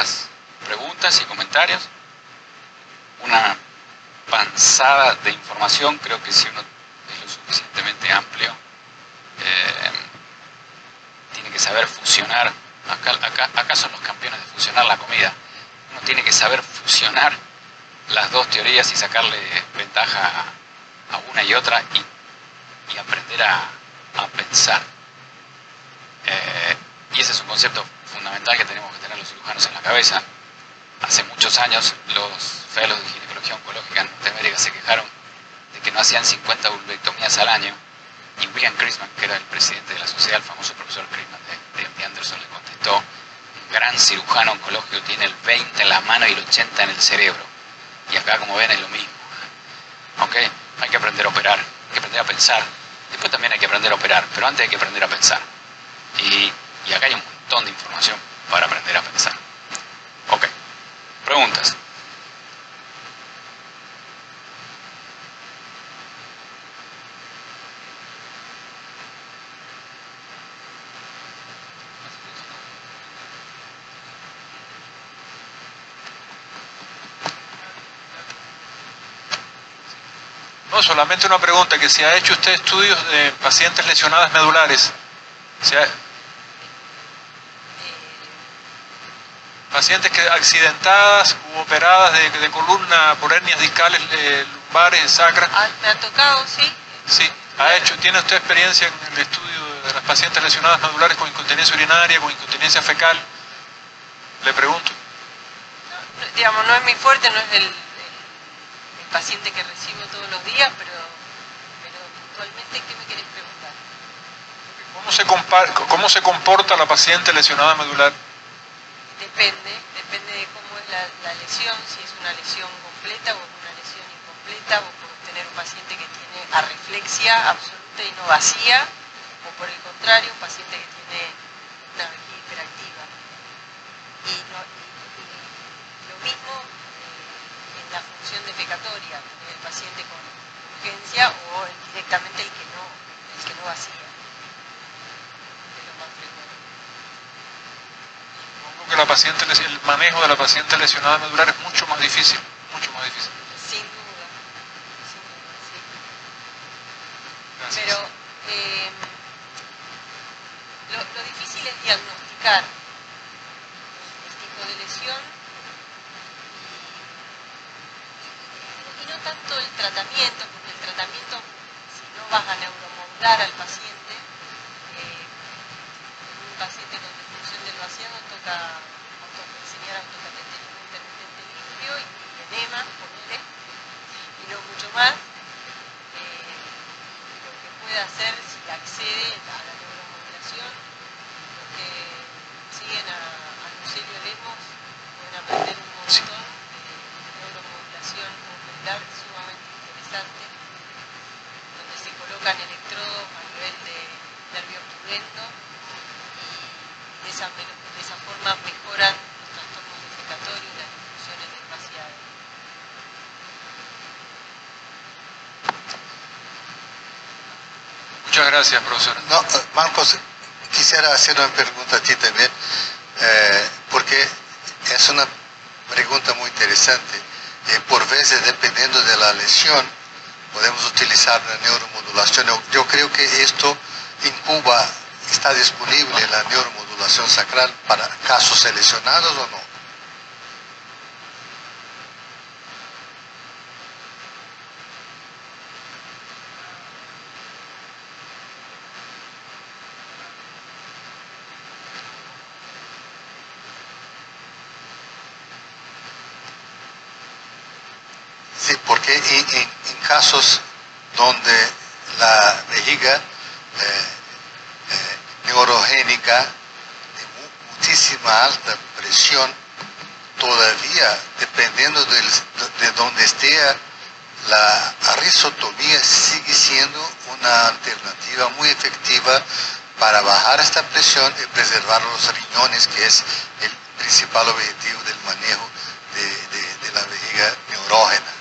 las preguntas y comentarios. Una panzada de información, creo que si uno es lo suficientemente amplio, tiene que saber fusionar. Acá son los campeones de fusionar la comida. Uno tiene que saber fusionar las dos teorías y sacarle ventaja a una y otra y aprender a pensar. Y ese es un concepto fundamental que tenemos que tener los cirujanos en la cabeza. Hace muchos años los fellows de ginecología oncológica en Norteamérica se quejaron de que no hacían 50 vulvectomías al año, y William Chrisman, que era el presidente de la sociedad, el famoso profesor Chrisman de MD Anderson, le contestó: un gran cirujano oncológico tiene el 20 en la mano y el 80 en el cerebro. Y acá, como ven, es lo mismo. ¿Okay? Hay que aprender a operar, hay que aprender a pensar. Después también hay que aprender a operar, pero antes hay que aprender a pensar. Y acá hay un montón de información para aprender a pensar. Ok, preguntas. No, solamente una pregunta, que si ha hecho usted estudios de pacientes lesionadas medulares. Pacientes que accidentadas u operadas de columna por hernias discales, lumbares, sacras. Me ha tocado, sí. Sí, ¿tiene usted experiencia en el estudio de las pacientes lesionadas medulares con incontinencia urinaria, con incontinencia fecal? Le pregunto. No, digamos, no es mi fuerte, no es el paciente que recibo todos los días, pero puntualmente, ¿qué me querés preguntar? ¿Cómo se comporta la paciente lesionada medular? Depende de cómo es la lesión, si es una lesión completa o una lesión incompleta, o por tener un paciente que tiene arreflexia absoluta y no vacía, o por el contrario, un paciente que tiene una vejiga hiperactiva. Y lo mismo en la función defecatoria, el paciente con urgencia o directamente el que no vacía. Es lo más frecuente. Supongo que el manejo de la paciente lesionada medular es mucho más difícil. Sin duda, sí. Gracias. Pero lo difícil es diagnosticar el tipo de lesión y no tanto el tratamiento, porque el tratamiento, si no vas a neuromodular al paciente, un paciente con disfunción del vaciado toca enseñar autocateterismo intermitente limpio y enema, ponele, y no mucho más. Lo que puede hacer, si accede a la neuromodulación, los que siguen a Lucelio Lemos pueden aprender un montón de neuromodulación ocular sumamente interesante, donde se colocan electrodos a nivel de nervio pudendo y de esa forma mejoran los trastornos defecatorios y las disfunciones del vaciado. Muchas gracias, profesor. No, Marcos, quisiera hacer una pregunta a ti también, porque es una pregunta muy interesante. Por veces, dependiendo de la lesión, podemos utilizar la neuromodulación. Yo creo que esto en Cuba está disponible, la neuromodulación sacral, para casos seleccionados o no. Sí, porque en casos donde la vejiga neurogénica de muchísima alta presión, todavía, dependiendo de donde esté, la risotomía sigue siendo una alternativa muy efectiva para bajar esta presión y preservar los riñones, que es el principal objetivo del manejo de la vejiga neurógena.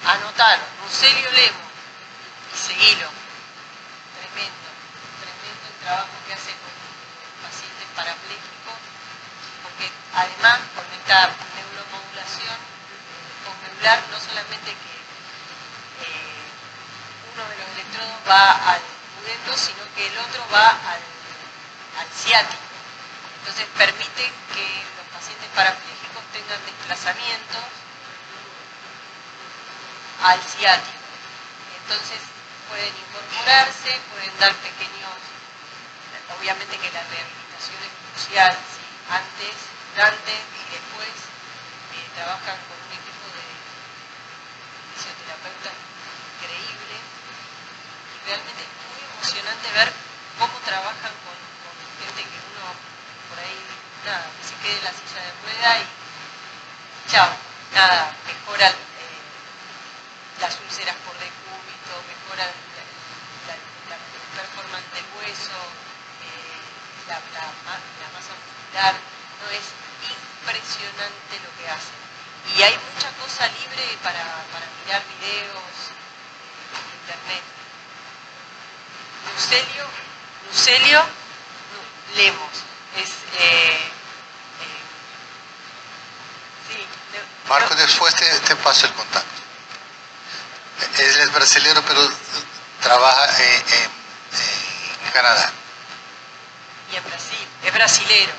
Anotar, Lucelio Lemos, y seguilo. Tremendo el trabajo que hace con parapléjico, porque además con esta neuromodulación cosmedular no solamente que uno de los electrodos va al pudendo, sino que el otro va al ciático. Entonces permiten que los pacientes parapléjicos tengan desplazamientos al ciático. Entonces pueden incorporarse, pueden dar pequeños, obviamente que la rehabilitación es crucial, ¿sí? Antes, durante y después trabajan con un equipo de fisioterapeutas increíble y realmente es muy emocionante ver cómo trabajan con gente que uno por ahí, nada, que se quede en la silla de rueda y chao, nada, mejora las úlceras por decúbito, mejora la performance del hueso, la masa muscular, no es impresionante lo que hacen. Y hay mucha cosa libre para mirar videos en internet. Lucelio Lemos. Es, sí, Marco, después te paso el contacto. Él es brasileño, pero trabaja en Canadá. Y en Brasil, es brasilero,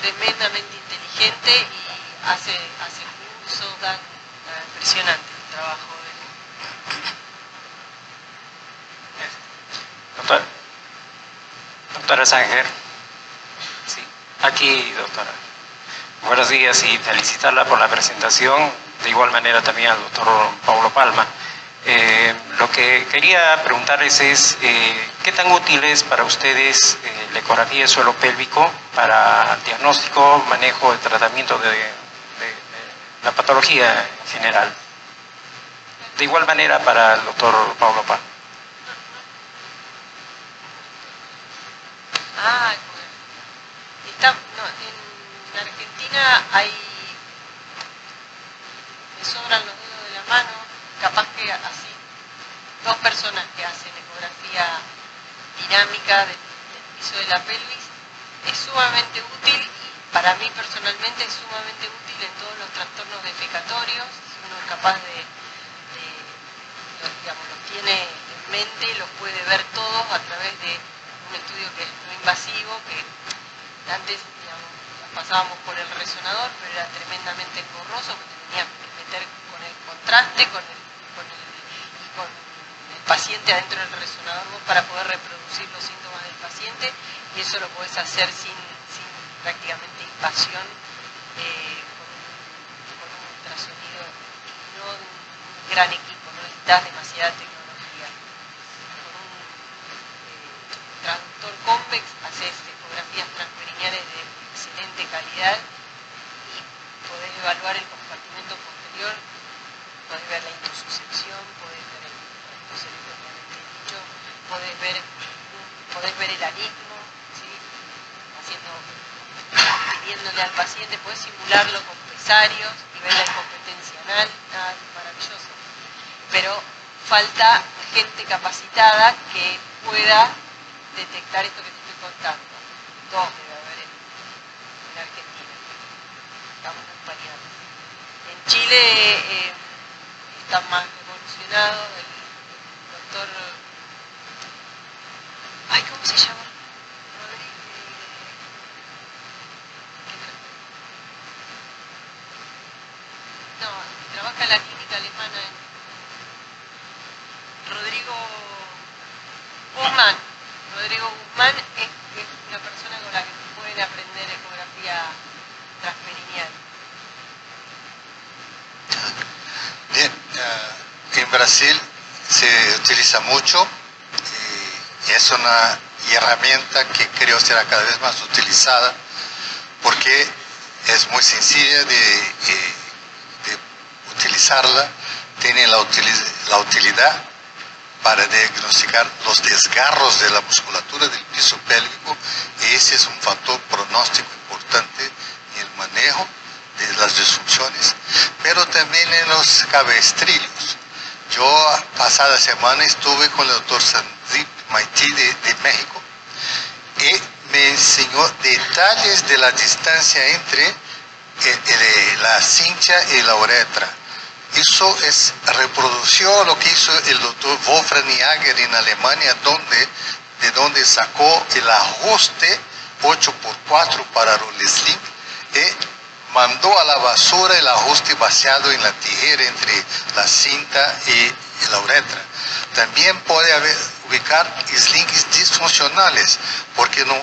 tremendamente inteligente y hace cursos, dan impresionante el trabajo de él. Doctora Sanger. Sí, aquí, doctora. Buenos días y felicitarla por la presentación, de igual manera también al doctor Paulo Palma. Lo que quería preguntarles es, ¿qué tan útil es para ustedes la ecografía de suelo pélvico para diagnóstico, manejo y tratamiento de la patología en general? De igual manera para el doctor Paulo Palma. En Argentina me sobran los dedos de la mano, capaz que así, 2 personas que hacen ecografía dinámica del piso de la pelvis, es sumamente útil y para mí personalmente es sumamente útil en todos los trastornos defecatorios. Si uno es capaz los tiene en mente, los puede ver todos a través de un estudio que es no invasivo, que antes pasábamos por el resonador, pero era tremendamente engorroso, porque tenías que meter con el contraste, con el paciente adentro del resonador vos para poder reproducir los síntomas del paciente, y eso lo podés hacer sin prácticamente invasión, con un ultrasonido y no de un gran equipo, no necesitas demasiada tecnología. Con un traductor convex haces ecografías transperineales de excelente calidad y podés evaluar el compartimento posterior, podés ver la intususección, podés ver el recto propiamente dicho, podés ver el anismo, ¿sí? Pidiéndole al paciente, podés simularlo con pesarios y ver la incompetencia anal, nada, es maravilloso. Pero falta gente capacitada que pueda detectar esto que te estoy contando. 2 debe haber en Argentina. Estamos acompañados. En Chile está más evolucionado el doctor... ¿cómo se llama? No, trabaja en la clínica alemana Rodrigo Guzmán. Rodrigo Guzmán es una persona con la que pueden aprender ecografía transperineal. Bien, en Brasil se utiliza mucho, es una herramienta que creo será cada vez más utilizada porque es muy sencilla de utilizarla, tiene la utilidad para diagnosticar los desgarros de la musculatura del piso pélvico, y ese es un factor pronóstico importante en el manejo de las disfunciones, pero también en los cabestrillos. Yo pasada semana estuve con el doctor Sandeep Maití de México y me enseñó detalles de la distancia entre la cincha y la uretra. Eso reprodució lo que hizo el doctor Wolfram Jaeger en Alemania, de donde sacó el ajuste 8x4 para Roll Slim y mandó a la basura el ajuste vaciado en la tijera entre la cinta y la uretra. También puede ubicar slings disfuncionales, porque no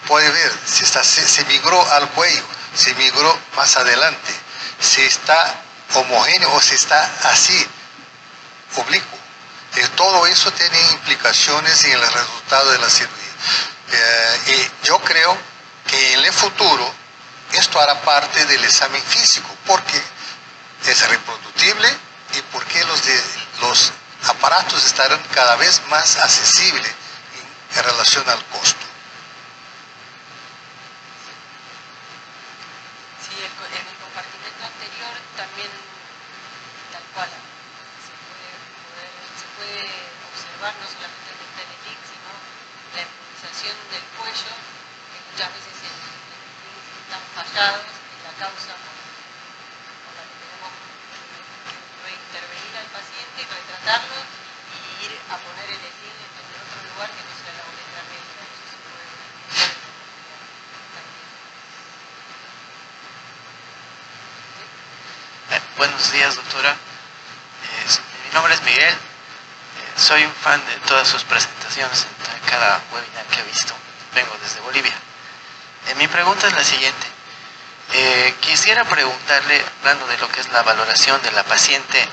puede ver si se migró al cuello, se migró más adelante, si está homogéneo o si está así, oblicuo. Todo eso tiene implicaciones en el resultado de la cirugía. Y yo creo que en el futuro esto hará parte del examen físico, porque es reproducible y porque los aparatos estarán cada vez más accesibles en relación al costo. Sí, en el compartimento anterior también, tal cual, se puede observar no solamente el Teletics, sino la embolización del cuello, que muchas veces están fallados, y la causa por la que tenemos que reintervenir al paciente, retratarlo y ir a poner el sling en otro lugar que no sea la uretra media. Eso se puede ver también. Buenos días, doctora. Mi nombre es Miguel. Soy un fan de todas sus presentaciones en cada webinar que he visto. Vengo desde Bolivia. Mi pregunta es la siguiente. Quisiera preguntarle, hablando de lo que es la valoración de la paciente en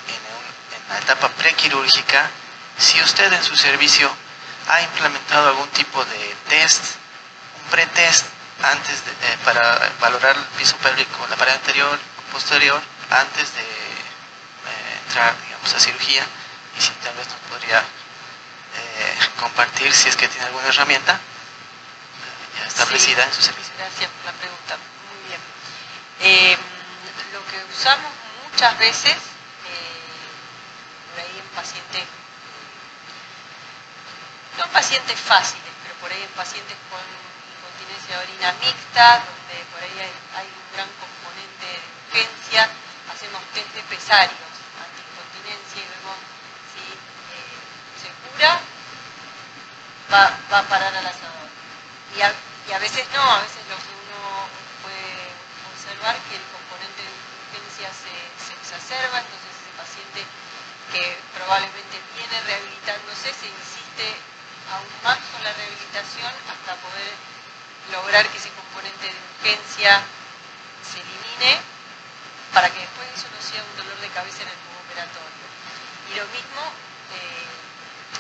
la etapa prequirúrgica, si usted en su servicio ha implementado algún tipo de test, un pretest para valorar el piso pélvico, la pared anterior, posterior, antes de entrar, digamos, a cirugía, y si tal vez nos podría compartir si es que tiene alguna herramienta ya establecida en su servicio. Gracias por la pregunta. Muy bien. Lo que usamos muchas veces, por ahí en pacientes, no pacientes fáciles, pero por ahí en pacientes con incontinencia de orina mixta, donde por ahí hay un gran componente de urgencia, hacemos test de pesarios antiincontinencia y vemos si se cura, va a parar al asador. Y a veces no, a veces lo que uno puede observar que el componente de urgencia se exacerba, entonces ese paciente que probablemente viene rehabilitándose se insiste aún más con la rehabilitación hasta poder lograr que ese componente de urgencia se elimine, para que después eso no sea un dolor de cabeza en el postoperatorio. Y lo mismo,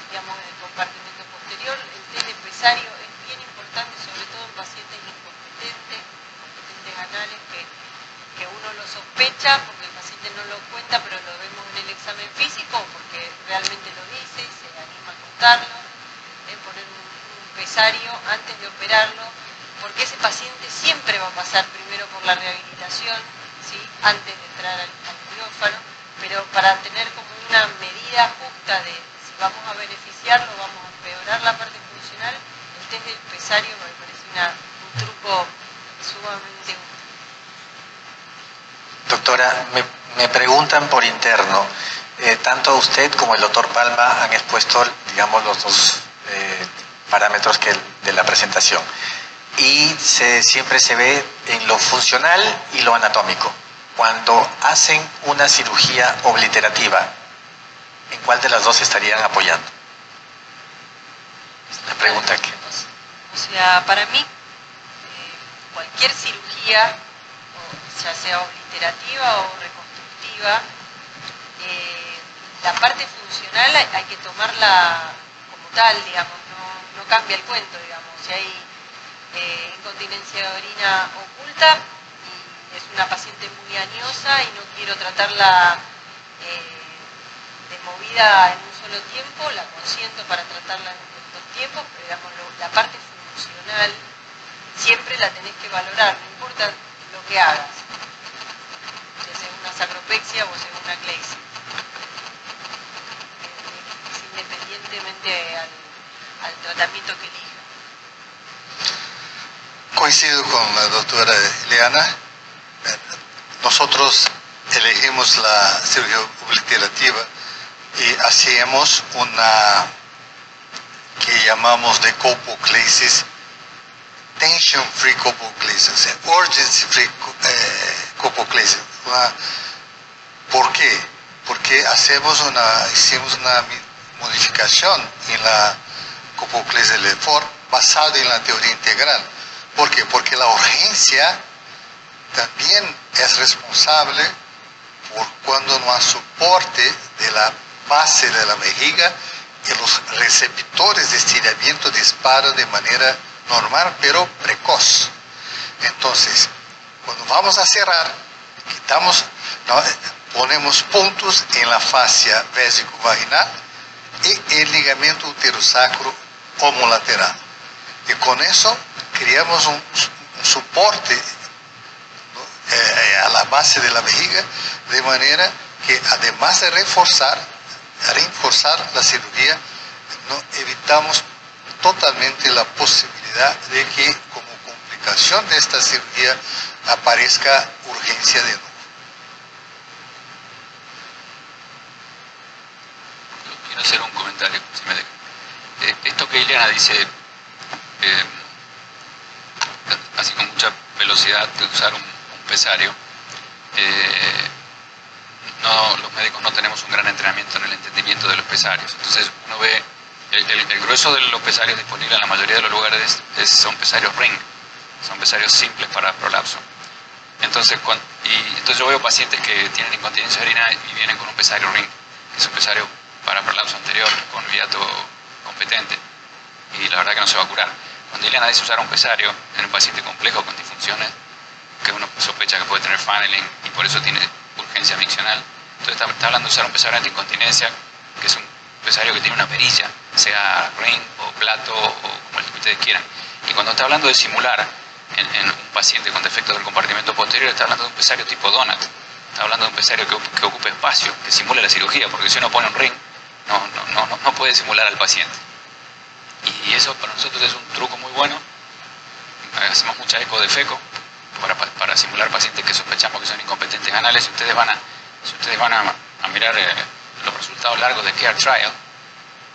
digamos, en el compartimento posterior, el test de pesario es bien importante, sobre todo en pacientes incompetentes anales, que uno lo sospecha porque el paciente no lo cuenta, pero lo vemos en el examen físico, porque realmente lo dice y se anima a contarlo, poner un pesario antes de operarlo, porque ese paciente siempre va a pasar primero por la rehabilitación, ¿sí?, antes de entrar al quirófano, pero para tener como una medida justa de si vamos a beneficiarlo, vamos a empeorar la parte funcional, el test del pesario me parece un truco sumamente útil. Doctora, me preguntan por interno, tanto usted como el doctor Palma han expuesto, digamos, los dos parámetros de la presentación, y siempre se ve en lo funcional y lo anatómico. Cuando hacen una cirugía obliterativa, ¿en cuál de las dos estarían apoyando? Es la pregunta que... O sea, para mí, cualquier cirugía, ya sea obliterativa o reconstructiva, la parte funcional hay que tomarla como tal, digamos, no cambia el cuento, digamos. Si hay incontinencia de orina oculta y es una paciente muy añosa y no quiero tratarla de movida en un solo tiempo, la consiento para tratarla en dos tiempos, pero digamos, la parte funcional siempre la tenés que valorar, no importa lo que hagas, ya sea una sacropexia o sea una cleisia, independientemente al tratamiento que elija. coincido con la doctora Ileana. Nosotros elegimos la cirugía obliterativa y hacíamos una que llamamos de copoclesis, tension free copoclesis, urgency free copoclesis. ¿Por qué? Porque hicimos una modificación en la copoclesis de Lefort basado en la teoría integral. ¿Por qué? Porque la urgencia también es responsable por cuando no hay soporte de la base de la vejiga y los receptores de estiramiento disparan de manera normal pero precoz. Entonces, cuando vamos a cerrar, ponemos puntos en la fascia vésico-vaginal y el ligamento uterosacro homolateral. Y con eso creamos un soporte a la base de la vejiga, de manera que además de reforzar la cirugía, evitamos totalmente la posibilidad de que como complicación de esta cirugía aparezca urgencia de nuevo. Quiero hacer un comentario, si me deja. Esto que Ileana dice, así con mucha velocidad, de usar un pesario, los médicos no tenemos un gran entrenamiento en el entendimiento de los pesarios. Entonces uno ve el grueso de los pesarios disponibles en la mayoría de los lugares son pesarios ring, son pesarios simples para prolapso. Entonces yo veo pacientes que tienen incontinencia urinaria y vienen con un pesario ring, que es un pesario para prolapso anterior con un hiato competente, y la verdad que no se va a curar. Cuando Ileana dice usar un pesario en un paciente complejo con disfunciones, que uno sospecha que puede tener funneling y por eso tiene urgencia miccional, entonces está hablando de usar un pesario anticontinencia, que es un pesario que tiene una perilla, sea ring o plato o como el que ustedes quieran. Y cuando está hablando de simular en un paciente con defectos del compartimento posterior, está hablando de un pesario tipo donut, está hablando de un pesario que ocupe espacio, que simule la cirugía, porque si uno pone un ring, no puede simular al paciente. Y eso para nosotros es un truco muy bueno. Hacemos mucha eco de feco para simular pacientes que sospechamos que son incompetentes anales. Si ustedes van a mirar los resultados largos de CARE Trial,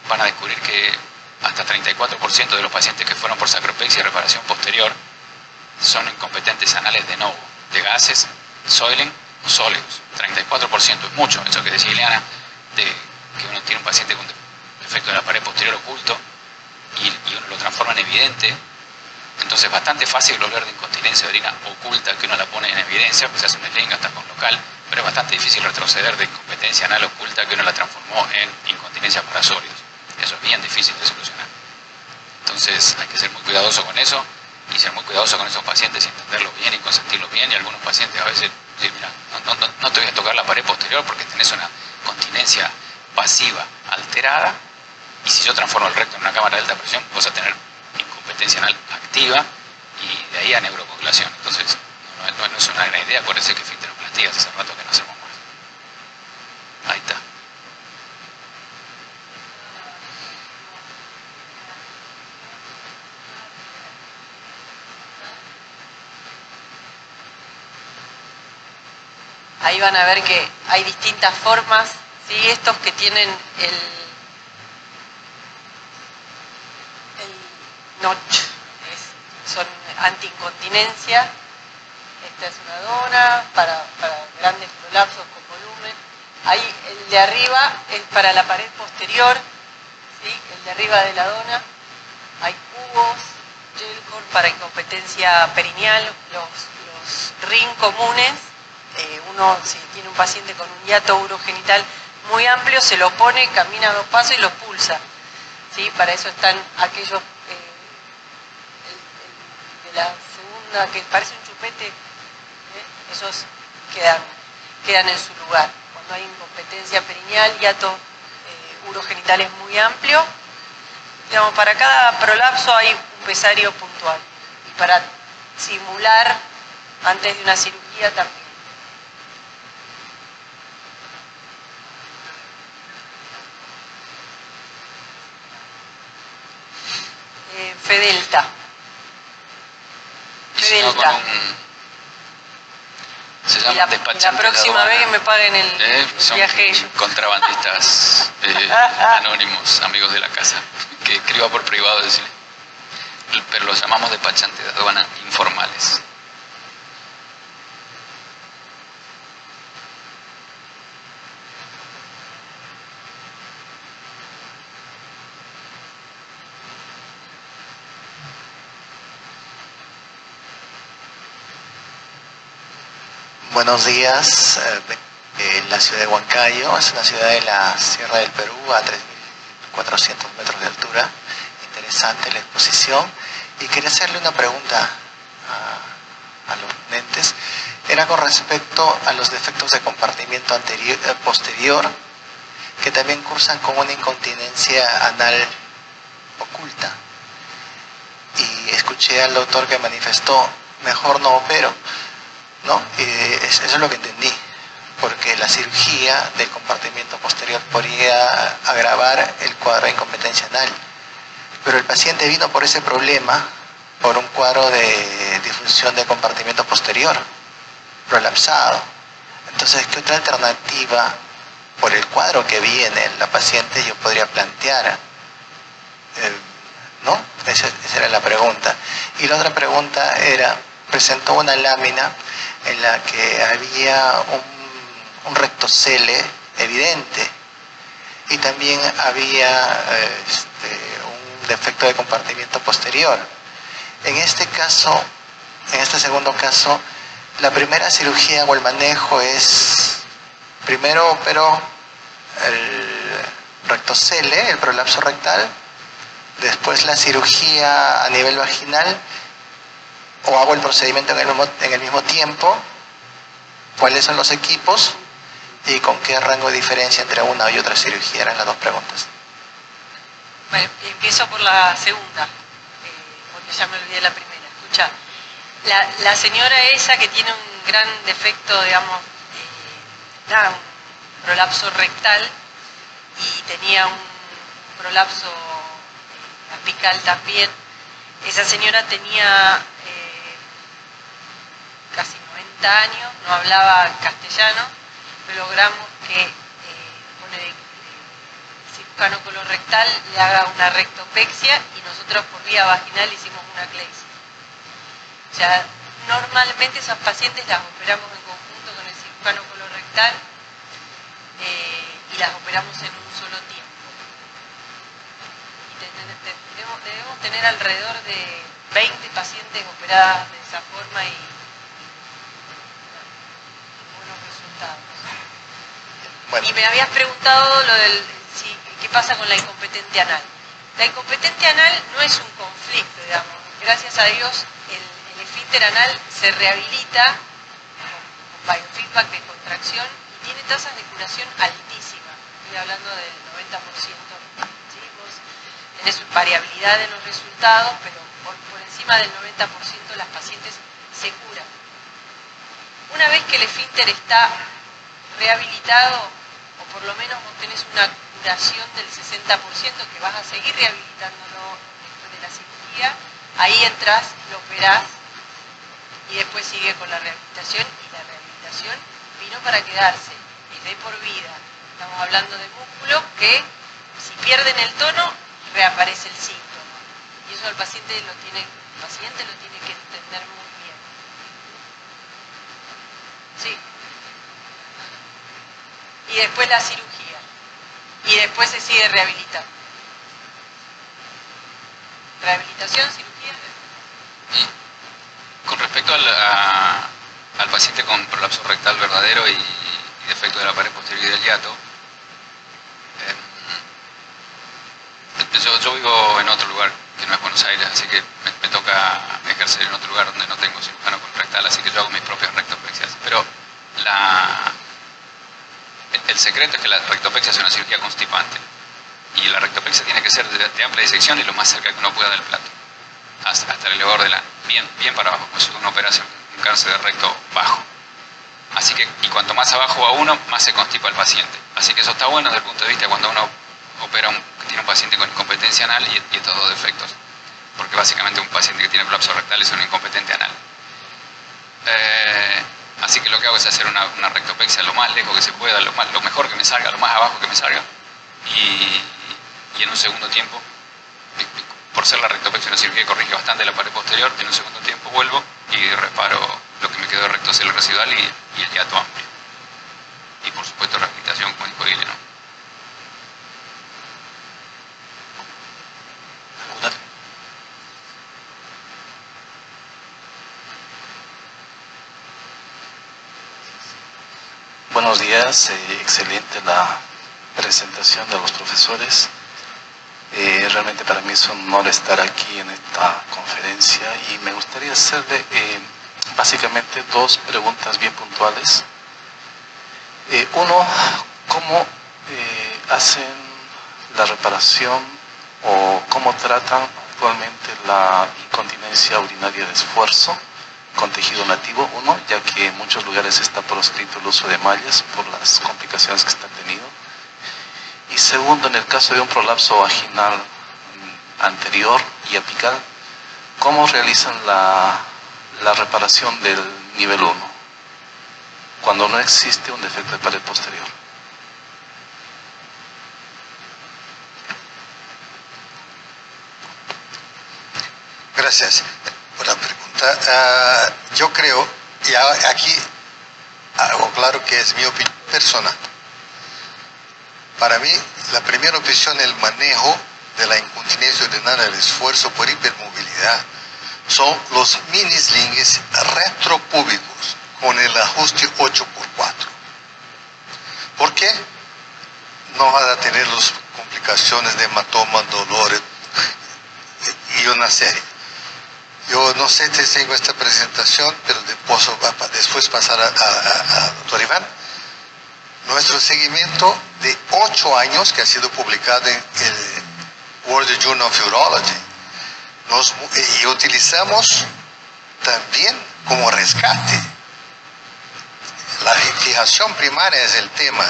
van a descubrir que hasta 34% de los pacientes que fueron por sacropexia y reparación posterior son incompetentes anales de novo, de gases, soiling o sólidos. 34% es mucho. Eso que decía Ileana, de que uno tiene un paciente con defecto de la pared posterior oculto y uno lo transforma en evidente. Entonces es bastante fácil hablar de incontinencia de orina oculta, que uno la pone en evidencia, pues se hace un sling hasta con local, pero es bastante difícil retroceder de incompetencia anal oculta que uno la transformó en incontinencia para sólidos. Eso es bien difícil de solucionar. Entonces hay que ser muy cuidadoso con eso y ser muy cuidadoso con esos pacientes y entenderlos bien y consentirlos bien. Y algunos pacientes a veces dicen, mira, no te voy a tocar la pared posterior porque tenés una continencia pasiva alterada, y si yo transformo el recto en una cámara de alta presión, vas a tener incompetencia anal activa y de ahí a neurocoagulación. Entonces no es una gran idea. Acuérdense que esfínteroplastías hace rato que no hacemos más. Ahí está. Ahí van a ver que hay distintas formas, ¿sí? Estos que tienen el notch, son antiincontinencia. Esta es una dona para grandes prolapsos con volumen. Ahí el de arriba es para la pared posterior, ¿sí? El de arriba de la dona. Hay cubos, gelcord para incompetencia perineal, los ring comunes. Uno, si tiene un paciente con un hiato urogenital muy amplio, se lo pone, camina 2 pasos y lo pulsa, ¿sí? Para eso están aquellos de la segunda, que parece un chupete, esos quedan en su lugar. Cuando hay incompetencia perineal, hiato urogenital es muy amplio, digamos, para cada prolapso hay un pesario puntual, y para simular antes de una cirugía también. Fedelta. sino con Delta. Se Y llaman la despachantes próxima de vez que aduana. me paguen el Son viaje ellos. contrabandistas anónimos, amigos de la casa, que escriba por privado decirle. Pero los llamamos despachantes de aduana informales. Buenos días. La ciudad de Huancayo es una ciudad de la Sierra del Perú a 3.400 metros de altura. Interesante la exposición. Y quería hacerle una pregunta a los ponentes. Era con respecto a los defectos de compartimiento posterior, que también cursan con una incontinencia anal oculta. Y escuché al doctor que manifestó, mejor no opero, ¿no? Eso es lo que entendí, porque la cirugía del compartimiento posterior podría agravar el cuadro de incompetencia anal. Pero el paciente vino por ese problema, por un cuadro de disfunción del compartimiento posterior, prolapsado. Entonces, ¿qué otra alternativa, por el cuadro que vi en la paciente, yo podría plantear? ¿No? Esa era la pregunta. Y la otra pregunta era, presentó una lámina en la que había un rectocele evidente y también había un defecto de compartimiento posterior. En este caso, en este segundo caso, la primera cirugía o el manejo es, primero opero el rectocele, el prolapso rectal, después la cirugía a nivel vaginal, o hago el procedimiento en el mismo tiempo, cuáles son los equipos y con qué rango de diferencia entre una y otra cirugía. Eran las dos preguntas. Bueno, empiezo por la segunda, porque ya me olvidé de la primera. Escucha, la señora esa que tiene un gran defecto, digamos, un prolapso rectal y tenía un prolapso apical también, esa señora tenía casi 90 años, no hablaba castellano, pero logramos que con el cirujano colorectal le haga una rectopexia y nosotros por vía vaginal hicimos una clesis. O sea, normalmente esas pacientes las operamos en conjunto con el cirujano colorectal y las operamos en un solo tiempo. Y debemos tener alrededor de 20 pacientes operadas de esa forma y buenos resultados. Bueno. Y me habías preguntado lo del qué pasa con la incompetente anal. La incompetente anal no es un conflicto, digamos. Gracias a Dios el esfínter anal se rehabilita con biofeedback de contracción y tiene tasas de curación altísimas. Estoy hablando del 90%. ¿Sí? Vos tenés variabilidad en los resultados, pero por encima del 90% las pacientes se curan. Una vez que el esfínter está rehabilitado, o por lo menos vos tenés una curación del 60%, que vas a seguir rehabilitándolo después de la cirugía, ahí entras, lo operás y después sigue con la rehabilitación, y la rehabilitación vino para quedarse, es de por vida. Estamos hablando de músculos que si pierden el tono, reaparece el síntoma. Y eso el paciente lo tiene que entender muy bien. Sí. Y después la cirugía. Y después se sigue rehabilitando. Rehabilitación, cirugía. Y con respecto al paciente con prolapso rectal verdadero y defecto de la pared posterior y del hiato, yo vivo en otro lugar que no es Buenos Aires, así que me toca ejercer en otro lugar donde no tengo cirujano colorectal, así que yo hago mis propias rectopexias. Pero el secreto es que la rectopexia es una cirugía constipante y la rectopexia tiene que ser de amplia disección y lo más cerca que uno pueda del plato, hasta el elevador del ano, bien para abajo, como si uno operase un cáncer de recto bajo. Así que, y cuanto más abajo va uno, más se constipa el paciente. Así que eso está bueno desde el punto de vista cuando uno opera tiene un paciente con incompetencia anal y estos dos defectos, porque básicamente un paciente que tiene prolapso rectal es un incompetente anal. Así que lo que hago es hacer una rectopexia lo más lejos que se pueda, lo mejor que me salga, lo más abajo que me salga. Y en un segundo tiempo, por ser la rectopexia una cirugía que corrige bastante la pared posterior, en un segundo tiempo vuelvo y reparo lo que me quedó de rectocelo residual y el hiato amplio. Y por supuesto rehabilitación, como dijo Guille, ¿no? Buenos días, excelente la presentación de los profesores. Realmente para mí es un honor estar aquí en esta conferencia y me gustaría hacerle básicamente dos preguntas bien puntuales. Uno, ¿cómo hacen la reparación o cómo tratan actualmente la incontinencia urinaria de esfuerzo con tejido nativo? Uno, ya que en muchos lugares está proscrito el uso de mallas por las complicaciones que están teniendo. Y segundo, en el caso de un prolapso vaginal anterior y apical, ¿cómo realizan la reparación del nivel 1 cuando no existe un defecto de pared posterior? Gracias por la pregunta. Yo creo, y aquí hago claro que es mi opinión personal. Para mí, la primera opción, el manejo de la incontinencia urinaria del esfuerzo por hipermovilidad, son los mini slings retropúbicos con el ajuste 8x4. ¿Por qué? No van a tener las complicaciones de hematoma, dolores y una serie. Yo no sé si tengo esta presentación, pero después pasar a doctor Iván. Nuestro seguimiento de 8 años, que ha sido publicado en el World Journal of Urology, y utilizamos también como rescate. La fijación primaria es el tema,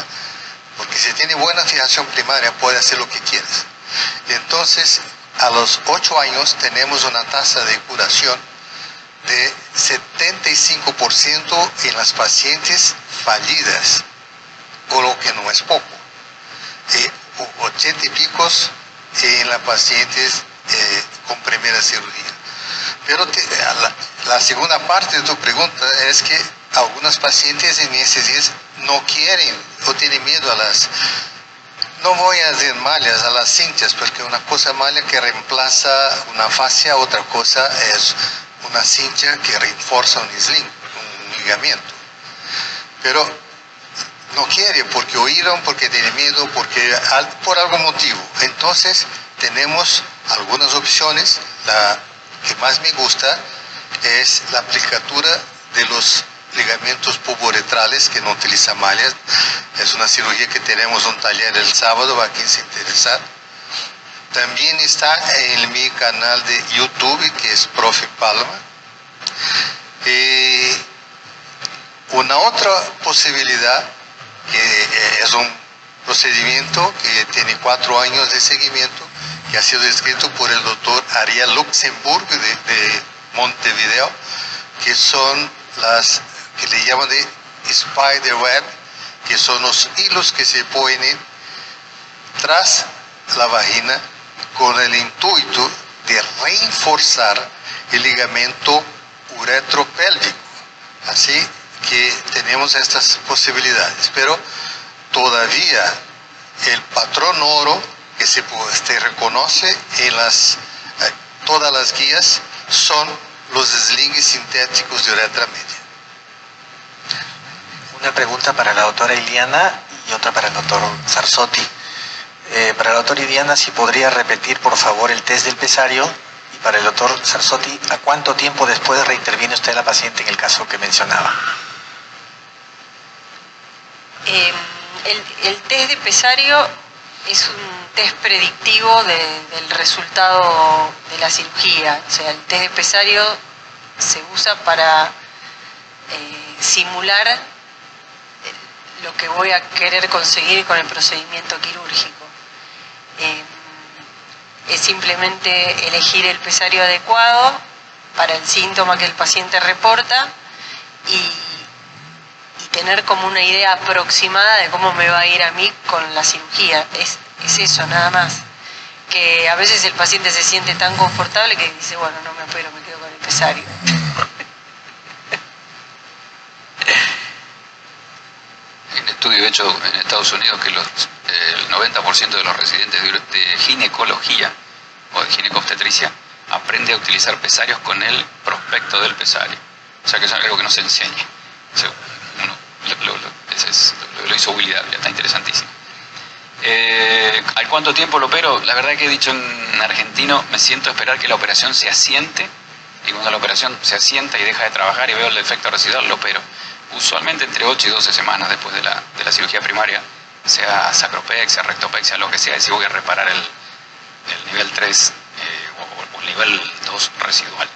porque si tiene buena fijación primaria puede hacer lo que quieras. Entonces, a los 8 años tenemos una tasa de curación de 75% en las pacientes fallidas, o lo que no es poco, 80 y picos en las pacientes con primera cirugía. Pero la segunda parte de tu pregunta es que algunas pacientes en esos días no quieren o tienen miedo a las, no voy a decir mallas, a las cintas, porque una cosa malla que reemplaza una fascia, otra cosa es una cinta que refuerza un sling, un ligamento. Pero no quiere porque oyeron, porque tiene miedo, por algún motivo. Entonces tenemos algunas opciones. La que más me gusta es la aplicatura de los ligamentos puboretrales que no utiliza mallas. Es una cirugía que tenemos un taller el sábado, a quien se interesa. También está en mi canal de YouTube, que es Profe Palma. Una otra posibilidad, que es un procedimiento que tiene 4 años de seguimiento, que ha sido escrito por el doctor Ariel Luxemburg de Montevideo, que son las que le llaman de spider web, que son los hilos que se ponen tras la vagina con el intuito de reforzar el ligamento uretropélvico. Así que tenemos estas posibilidades, pero todavía el patrón oro que se reconoce en todas las guías son los slings sintéticos de uretra media. Una pregunta para la doctora Iliana y otra para el doctor Sarsotti. Para la doctora Iliana, si podría repetir por favor el test del pesario, y para el doctor Sarsotti, ¿a cuánto tiempo después reinterviene usted a la paciente en el caso que mencionaba? El test de pesario es un test predictivo del resultado de la cirugía. O sea, el test de pesario se usa para simular lo que voy a querer conseguir con el procedimiento quirúrgico. Es simplemente elegir el pesario adecuado para el síntoma que el paciente reporta y tener como una idea aproximada de cómo me va a ir a mí con la cirugía. Es eso, nada más. Que a veces el paciente se siente tan confortable que dice, bueno, no me opero, me quedo con el pesario. Hay un estudio hecho en Estados Unidos que el 90% de los residentes de ginecología o de ginecobstetricia aprende a utilizar pesarios con el prospecto del pesario. O sea que es algo que no se enseña. O sea, lo hizo Willy Dávila, está interesantísimo. ¿Al cuánto tiempo lo opero? La verdad que he dicho en argentino, me siento a esperar que la operación se asiente, y cuando la operación se asienta y deja de trabajar y veo el defecto residual, lo opero. Usualmente entre 8 y 12 semanas después de la cirugía primaria, sea sacropexia, rectopexia, lo que sea, y si voy a reparar el nivel 3 o el nivel 2 residual.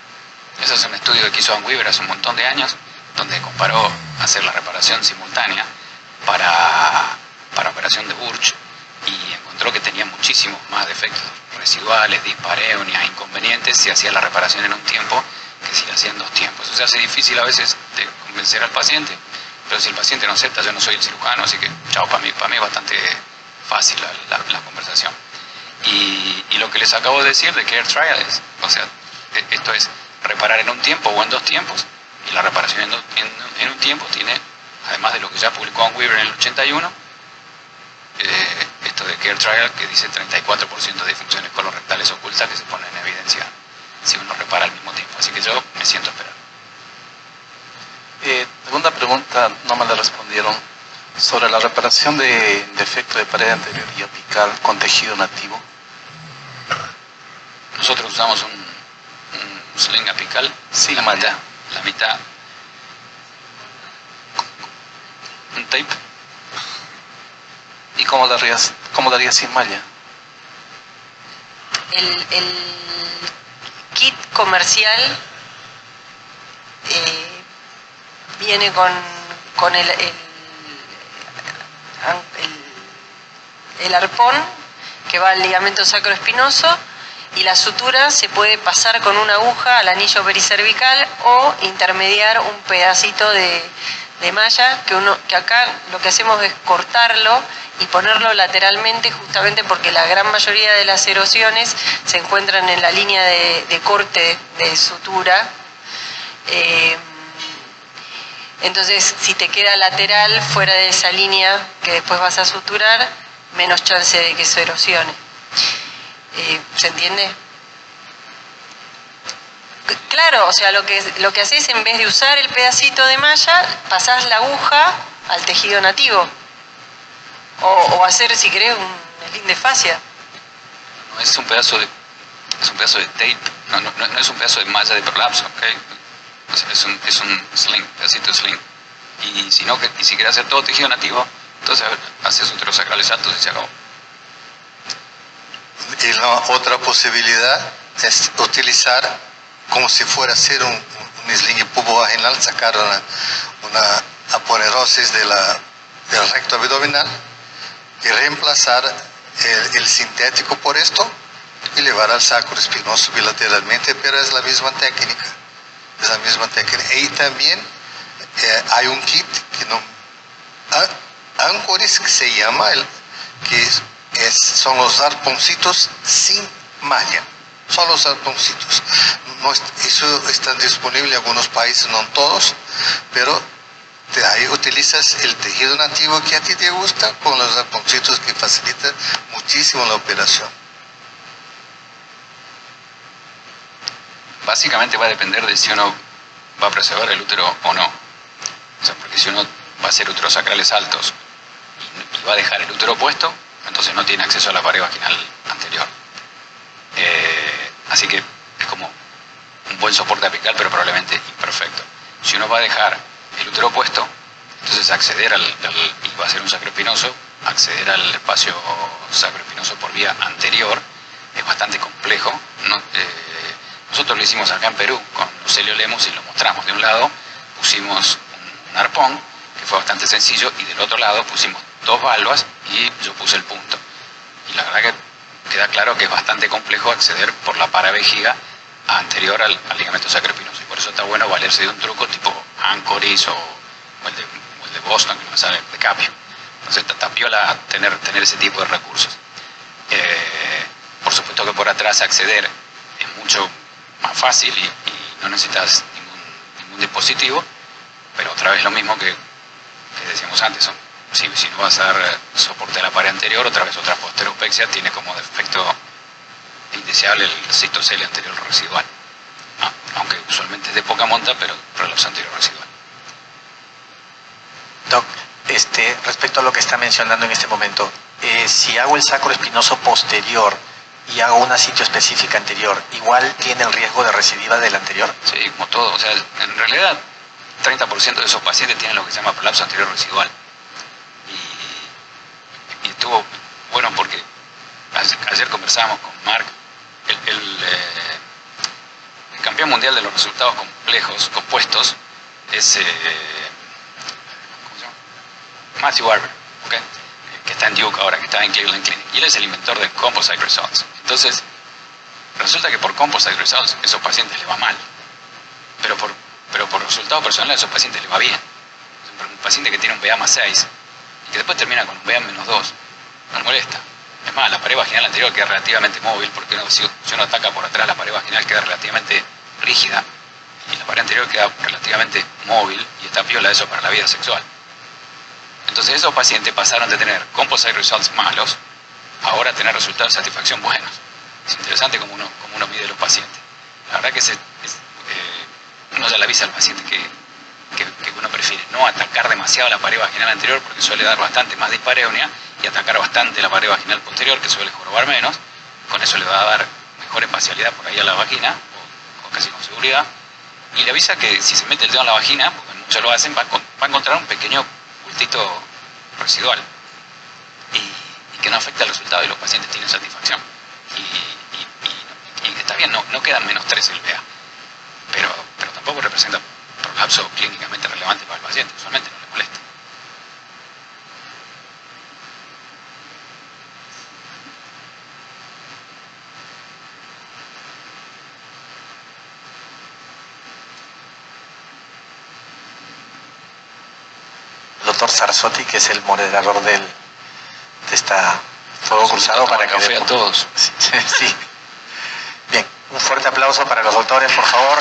Ese es un estudio que hizo Ann Weaver hace un montón de años, donde comparó hacer la reparación simultánea para operación de Burch, y encontró que tenía muchísimos más defectos residuales, dispareunias, inconvenientes si hacía la reparación en un tiempo que si la hacía en 2 tiempos. Eso se hace difícil a veces de convencer al paciente, pero si el paciente no acepta, yo no soy el cirujano, así que chao, para mí es bastante fácil la conversación. Y lo que les acabo de decir de Care Trial es, o sea, esto es reparar en un tiempo o en 2 tiempos, y la reparación en un tiempo tiene, además de lo que ya publicó Ann Weaver en el 81, esto de Care Trial que dice 34% de disfunciones colorectales ocultas que se ponen en evidencia si uno repara al mismo tiempo. Así que yo me siento a esperar. Segunda pregunta, no me la respondieron, sobre la reparación de defecto de pared anterior y apical con tejido nativo. Nosotros usamos un sling apical, sí, la mitad, un tape. ¿Y cómo darías sin malla? El kit comercial viene con el arpón que va al ligamento sacroespinoso, y la sutura se puede pasar con una aguja al anillo pericervical o intermediar un pedacito de malla que acá lo que hacemos es cortarlo y ponerlo lateralmente, justamente porque la gran mayoría de las erosiones se encuentran en la línea de corte de sutura. Entonces, si te queda lateral fuera de esa línea que después vas a suturar, menos chance de que se erosione. ¿Se entiende? Claro, o sea, lo que haces, en vez de usar el pedacito de malla, pasás la aguja al tejido nativo. O hacer, si querés, un sling de fascia. No es un pedazo de tape, no es un pedazo de malla de prolapso, ¿okay? O sea, es un sling, pedacito de sling. Y si querés hacer todo tejido nativo, entonces haces uterosacrales altos y se acabó. Y la otra posibilidad es utilizar como si fuera a hacer un sling pubovaginal, sacar una aponerosis del recto abdominal y reemplazar el sintético por esto y llevar al sacro espinoso bilateralmente, pero es la misma técnica. Y también hay un kit que Ancoris, que se llama, son los arponcitos sin malla. Son los arponcitos. Eso está disponible en algunos países, no en todos, pero ahí utilizas el tejido nativo que a ti te gusta con los arponcitos, que facilitan muchísimo la operación. Básicamente va a depender de si uno va a preservar el útero o no. O sea, porque si uno va a hacer uterosacrales altos y va a dejar el útero puesto, entonces no tiene acceso a la pared vaginal anterior. Así que es como un buen soporte apical, pero probablemente imperfecto. Si uno va a dejar el útero puesto, entonces acceder y va a ser un sacroespinoso, acceder al espacio sacroespinoso por vía anterior es bastante complejo. Nosotros lo hicimos acá en Perú con Lucelio Lemos y lo mostramos. De un lado pusimos un arpón, que fue bastante sencillo, y del otro lado pusimos 2 valvas y yo puse el punto. Y la verdad que queda claro que es bastante complejo acceder por la paravejiga anterior al ligamento sacroespinoso. Y por eso está bueno valerse de un truco tipo Ancoris o el de Boston, que no sabe, de Capio. Entonces está piola tener ese tipo de recursos. Por supuesto que por atrás acceder es mucho más fácil y no necesitas ningún dispositivo, pero otra vez lo mismo que decíamos antes, si no vas a dar soporte a la pared anterior, otra vez otra posteropexia tiene como defecto indeseable el citocele anterior residual. Aunque usualmente es de poca monta, pero prolapso anterior residual. Doc, respecto a lo que está mencionando en este momento, si hago el sacro espinoso posterior y hago una sitio específica anterior, ¿igual tiene el riesgo de recidiva del anterior? Sí, como todo. O sea, en realidad, 30% de esos pacientes tienen lo que se llama prolapso anterior residual. Y estuvo bueno porque ayer conversábamos con Mark, el campeón mundial de los resultados complejos, compuestos, es ¿cómo se llama? Matthew Barber, ¿okay? Que está en Duke ahora, que está en Cleveland Clinic. Y él es el inventor del Composite Results. Entonces, resulta que por Composite Results esos pacientes les va mal. Pero por resultado personal a esos pacientes les va bien. Un paciente que tiene un BA+6 y que después termina con un BA-2, no molesta. Es más, la pared vaginal anterior queda relativamente móvil, porque si uno ataca por atrás, la pared vaginal queda relativamente rígida y la pared anterior queda relativamente móvil y está piola eso para la vida sexual. Entonces esos pacientes pasaron de tener composite results malos ahora a tener resultados de satisfacción buenos. Es interesante cómo uno mide los pacientes. La verdad que uno ya le avisa al paciente que uno prefiere no atacar demasiado la pared vaginal anterior, porque suele dar bastante más dispareunia, y atacar bastante la pared vaginal posterior, que suele jorobar menos. Con eso le va a dar mejor espacialidad por ahí a la vagina, o casi con seguridad. Y le avisa que si se mete el dedo en la vagina, porque muchos lo hacen, va a encontrar un pequeño bultito residual y que no afecta el resultado y los pacientes tienen satisfacción. Y está bien, no quedan -3 el PA, pero tampoco representa prolapso clínicamente relevante para el paciente, usualmente no le molesta. El doctor Sarzotti, que es el moderador de esta Fuego Cruzado, para que café a todos. Sí. Bien, un fuerte aplauso para los doctores, por favor.